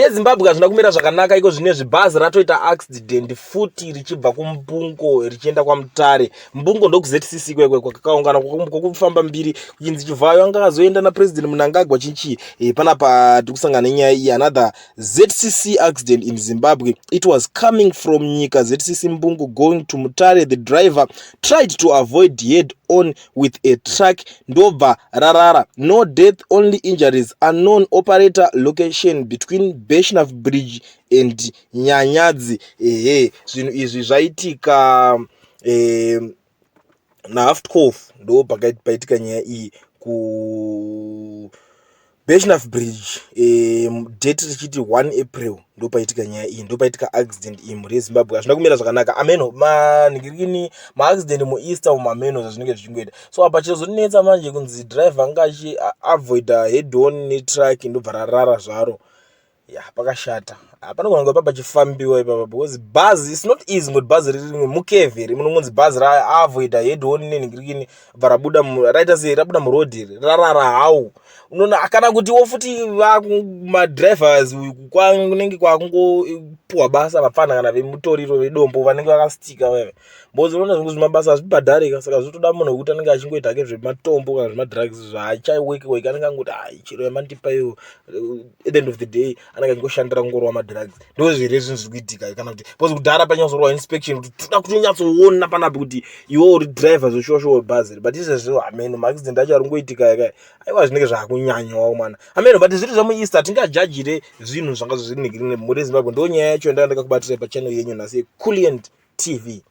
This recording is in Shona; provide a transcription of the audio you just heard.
nezimbabwe hazvina kumira zvakanaka iko zvinezvi bhazi ratoita accident futi richibva kumbungo richienda kwaMutare. Mbungo ndoku ZCC kwekwe kwakaungana kwokufamba mbiri kuchinzi Chivhayo anga akazoenda naPresident Mnangagwa chinchi. Panapa tikusangana nenyaya iyi, another ZCC accident in Zimbabwe. It was coming from Nyika ZCC Mbungo going to Mutare. The driver tried to avoid head on with a truck ndobva rarara. No death, only injuries. Unknown operator location between Beshnaf Bridge and Nyanyadzi. Zvinhu izvi zvaitika naHaftkof ndo paitika nyaya iyi ku Beshnaf Bridge date richiti 1 April ndo paitika nyaya iyi, ndo paitika accident iyi muri Zimbabwe. Hazvina kumira zvakanaka ameno manhingirikini maaccident muEaster umameno zvazvinenge zvichingoita. So apa chizonetsa manje kunzi driver anga achi avoid head on netruck ndobva rarara zvaro. Pakashata. Panogona kunge pachifambiwa ipapa because bhazi is not easy ngoti bhazi riri mukevheri munongonzi bhazi avoid head on nenhingirikini bva rabuda raita sei rabuda murodhi rarara hawo. Unoona akana kuti wofuti madrivers kunenge kwakungopuwa basa vapfana kana vemutoriro vedombo vanenge vakastika wewe. Mbozi unoona zvinhu zvemabasa hazvibhadharika, saka zvotoda munhu wekuti anenge achingoita hake zvematombo kana zvemadrugs zvachaiweki anenge angoti chiro yamandipa iyo at the end of the day anenge achingoshandira ngoro wamadrugs. Ndo zviri zvinhu zviri kuitika kana kuti bozi kudhara panyatsorwa inspection kuti toda kuti unyatsoona panapa kuti iwe uri driver zvoshosho webhazi, but izvezvo ameno maaccident acho ari kungoitika yaka aiwa zvinenge zvakunyanyawo mana ameno. But zviri zvamuEaster tingajajire zvinhu zvanga zviri muri Zimbabwe. Ndo nyaya yacho ndakakubatira pachannel yenyu nhasi Coolient TV.